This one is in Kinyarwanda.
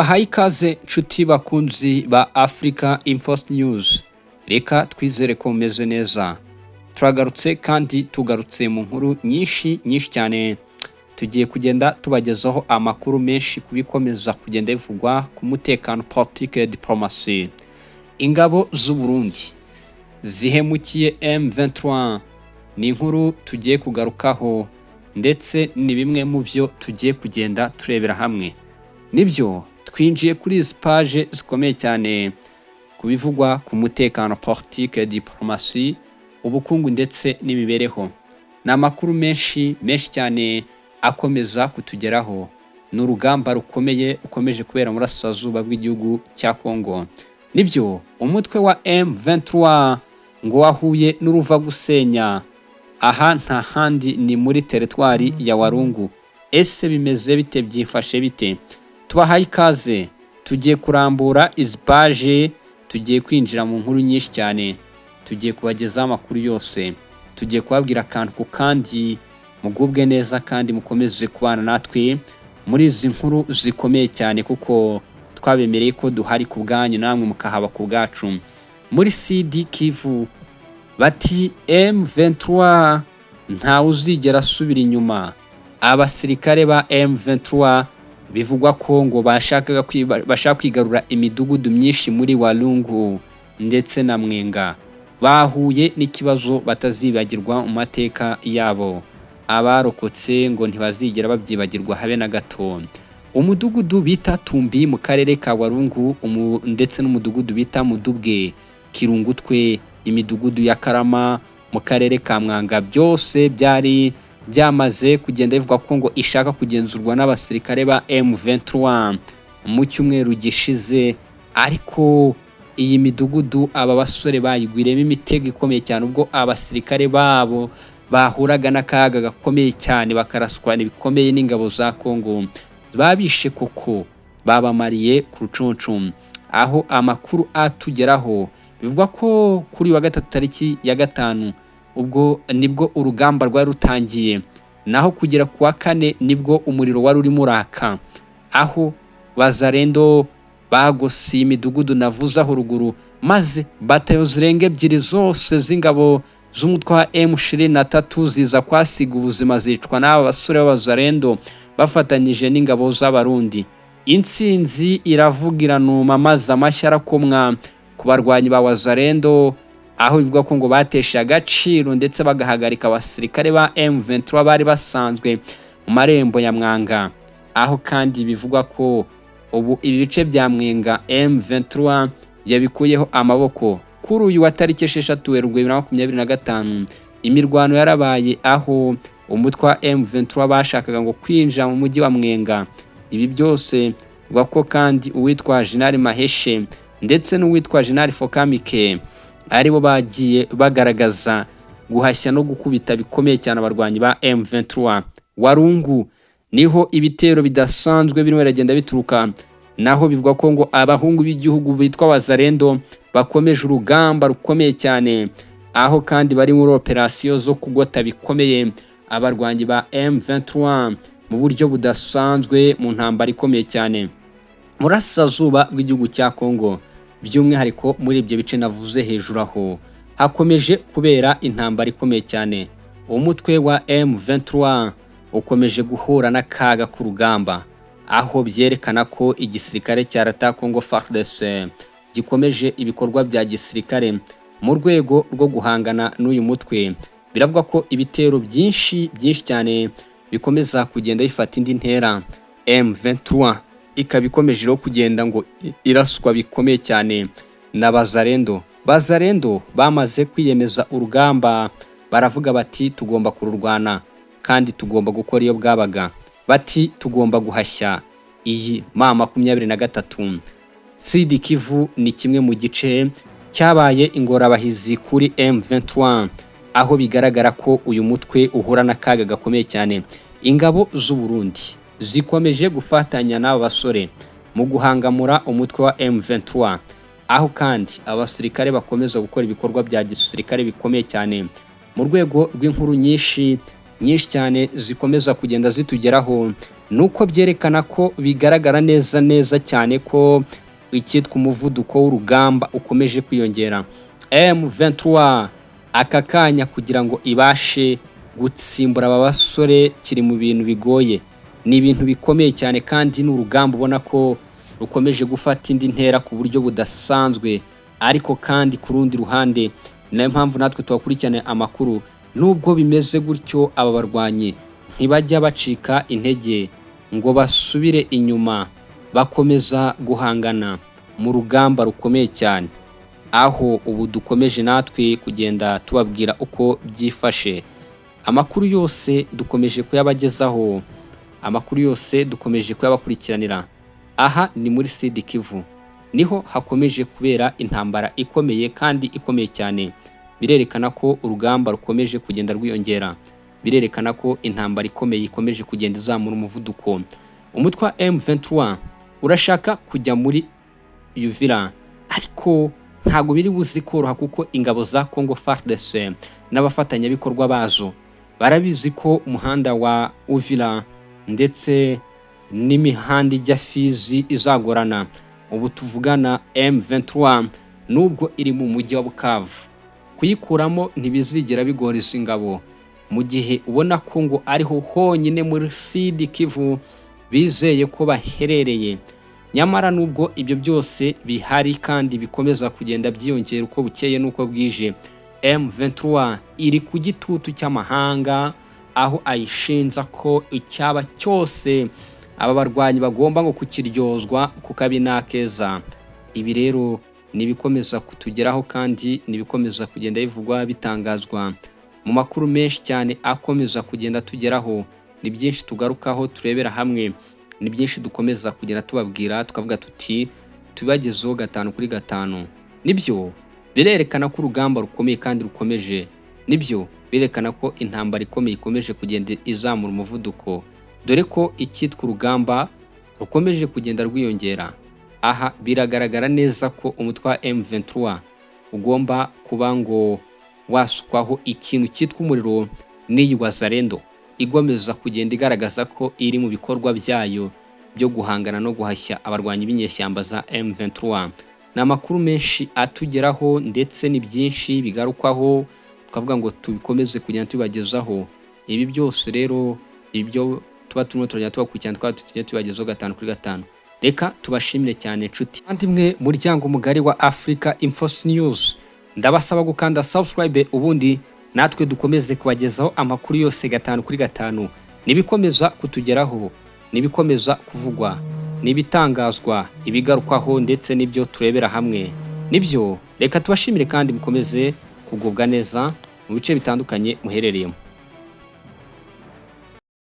tubahaye ikaze nshuti bakunzi ba Africa Info News. Reka twizere ko mumeze neza. Turagarutse kandi tugarutse mu nkuru nyinshi cyane. Tugiye kugenda tubagezaho amakuru menshi kubikomeza kugenda bivugwa ku mutekano, politique, diplomacy. Ingabo z'u Burundi zihemukiye M23 ni inkuru tugiye kugarukaho, ndetse ni bimwe mu byo tugiye kugenda turebera hamwe. Nibyo twinjiye kuri izi page zikomeye cyane kubivugwa ku mutekano, politique, diplomacy, ubukungu ndetse n'imibereho. Ni amakuru menshi cyane akomeza kutugeraho. Ni urugamba rukomeye ukomeje kubera muri Burasirazuba bw'igihugu cya Kongo. Nibyo umutwe wa M23 ngo wahuye n'uruva gusenya. Aha nta handi ni muri teritwari ya Walungu. Ese bimeze bite, byifashe bite? Tubahaye ikaze, tugiye kurambura izi page, tugiye kwinjira mu nkuru nyinshi cyane, tugiye kubagezaho amakuru yose, tugiye kubabwira akantu ku kandi. Mugubwe neza kandi mukomeze kubana natwe muri izi nkuru zikomeye cyane, kuko twabemereye ko duhari ku bwanyu namwe mukahaba ku bwacu. Muri Sud Kivu bati M23 ntawe uzigera asubira inyuma. Abasirikare ba M23 bivugwa ko ngo bashaka kwigarura imidugudu myinshi muri Walungu ndetse na Mwenga. Bahuye n'ikibazo batazibagirwa mu mateka yabo. Abarokotse ngo ntibazigera babyibagirwa habe na gato. Umudugudu bita Tumbi mu karere ka Walungu ndetse n'umudugudu bita Mudubwe, Kirungutwe, imidugudu ya Karama mu karere ka Mwanga, byose byari byamaze kugenda bivuga ko ngo ishaka kugenzurwa n'abasirikare ba M23 mu cyumweru gishize. Ariko iyi midugudu aba basore bayigwiremo imitego ikomeye cyane, ubwo abasirikare babo bahuraga n'akaga gakomeye cyane, bakaraswana bikomeye n'ingabo za Kongo. Babishe koko, babamariye ku rucunshu. Aho amakuru atugeraho bivuga ko kuri wa gatatu tariki ya 5 ubwo nibwo urugamba rwari rutangiye, naho kugera ku wa 4 nibwo umuriro wari urimo uraka. Aho Bazarendo bagose imidugudu navuze aho ruguru, maze batayo zirenga ebyiri zose z'ingabo z'umutwe wa M23 ziza kwasiga ubuzima, zicwa n'aba basore b'Abazarendo bafatanyije n'ingabo z'Abarundi. Intsinzi iravugira numa, maze amashyi arakomwa ku barwanyi ba Wazarendo, aho bivuga ko ngo bateshe agaciro ndetse bagahagarika abasirikare ba M23 bari basanzwe mu marembo ya Mwanga. Aho kandi bivugwa ko ubu ibi bice bya Mwenga M23 yabikuyeho amaboko. Kuri uyu wa tariki 6 Werurwe 2025 imirwano yarabaye, aho umutwe wa M23 bashakaga ngo kwinjira mu mujyi wa Mwenga. Ibi byose bivuga ko kandi uwitwa General Maheshe ndetse n'uwitwa General Fokamike aribo bagiye bagaragaza guhashya no gukubita bikomeye cyane abarwanyi ba M23. Walungu niho ibitero bidasanzwe birimo biragenda bituruka, naho bivuga ko ngo abahungu b'igihugu bitwa Wazarendo bakomeje urugamba rukomeye cyane, aho kandi bari muri operasiyo zo kugota bikomeye abarwanyi ba M23 mu buryo budasanzwe mu ntambara ikomeye cyane muri Burasirazuba bw'igihugu cya Kongo. By'umwihariko muri ibyo bice navuze hejuru, aho hakomeje kubera intambara ikomeye cyane. Umutwe wa M23 ukomeje guhura n'akaga k'urugamba, aho byerekana ko igisirikare cya Leta Congo FARDC gikomeje ibikorwa bya gisirikare mu rwego rwo guhangana n'uyu mutwe. Biravuga ko ibitero byinshi cyane bikomeza kugenda bifata indi ntera. M23 ikaba ikomeje kugenda ngo iraswa bikomeye cyane na Bazarendo. Bazarendo bamaze kwiyemeza urugamba, baravuga bati tugomba kururwana kandi tugomba gukora iyo bwabaga. Bati tugomba guhashya iyi M23. Sud Kivu ni kimwe mu gice cyabaye ingorabahizi kuri M23, aho bigaragara ko uyu mutwe uhura n'akaga gakomeye cyane. Ingabo z'u Burundi zikomeje gufatanya n'aba basore mu guhangamura umutwe wa M23, aho kandi abasirikare bakomeza gukora ibikorwa bya gisirikare bikomeye cyane mu rwego rw'inkuru nyinshi cyane zikomeza kugenda zitugeraho. nuko byerekana ko bigaragara neza cyane ko icyitwa umuvuduko w'urugamba ukomeje kwiyongera. M23 aka kanya kugira ngo ibashe gutsimbura aba basore kiri mu bintu bigoye, ni ibintu bikomeye cyane kandi n'urugamba ubona ko rukomeje gufata indi ntera ku buryo budasanzwe. Ariko kandi ku rundi ruhande nayo mpamvu natwe tubakurikirane amakuru, nubwo bimeze gutyo aba barwanyi ntibajya bacika intege ngo basubire inyuma, bakomeza guhangana mu rugamba rukomeye cyane, aho ubu dukomeje natwe kugenda tubabwira uko byifashe. Amakuru yose dukomeje kuyabagezaho, amakuru yose dukomeje kuyabakurikiranira. Aha ni muri Sud Kivu, niho hakomeje kubera intambara ikomeye kandi ikomeye cyane. Birerekana ko urugamba rukomeje kugenda rwiyongera, birerekana ko intambara ikomeye ikomeje kugenda izamura umuvuduko. Umutwe wa M23 urashaka kujya muri Uvira, ariko ntago biri buzi koroha kuko ingabo za Congo FARDC n'abafatanyabikorwa bazo barabizi ko umuhanda wa Uvira ndetse n'imihanda ijya Fizi izagorana. Ubu tuvugana M23 nubwo iri mu mujyi wa Bukavu, kuyikuramo ntibizigera bigora izi ngabo, mu gihe ubona ko ngo ariho honyine muri Sud Kivu bizeye ko baherereye. Nyamara nubwo ibyo byose bihari kandi bikomeza kugenda byiyongera uko bukeye nuko bwije, M23 iri ku gitutu cy'amahanga, aho ayishinza ko icyaba cyose aba barwanyi bagomba ngo kukiryozwa kukabinakeza. Ibi rero nibikomeza kutugeraho kandi nibikomeza kugenda bivugwa bitangazwa mu makuru menshi cyane akomeza kugenda tugeraho. Ni byinshi tugarukaho turebera hamwe, ni byinshi dukomeza kugenda tubabwira tukavuga tuti tubagezeho 5 kuri 5. Nibyo birerekana ko urugamba rukomeye kandi rukomeje, nibyo birerekana ko intambara ikomeye ikomeje kugenda izamura umuvuduko, dore ko icyitwa urugamba rukomeje kugenda rwiyongera. Aha biragaragara neza ko umutwe wa M23 ugomba kuba ngo wasukwaho ikintu cyitwa umuriro n'iyi Wazalendo igomeza kugenda igaragaza ko iri mu bikorwa byayo byo guhangana no guhashya abarwanyi b'inyeshyamba za M23. Ni amakuru menshi atugeraho ndetse ni byinshi bigarukwaho, tukavuga ngo tubikomeze kugenda tubagezaho. Ibi byose rero ibyo tuba turajya tubakurikirana tujye tubagezaho 5 kuri 5. Reka tubashimire cyane nshuti kandi mwe muryango mugari wa Africa Info News, ndabasaba gukanda subscribe ubundi natwe dukomeze kubagezaho amakuru yose 5 kuri 5, nibikomeza kutugeraho, nibikomeza kuvugwa, nibitangazwa, ibigarukwaho ndetse nibyo turebera hamwe. Nibyo reka tubashimire kandi mukomeze kugubwa neza mu bice bitandukanye muherereyemo.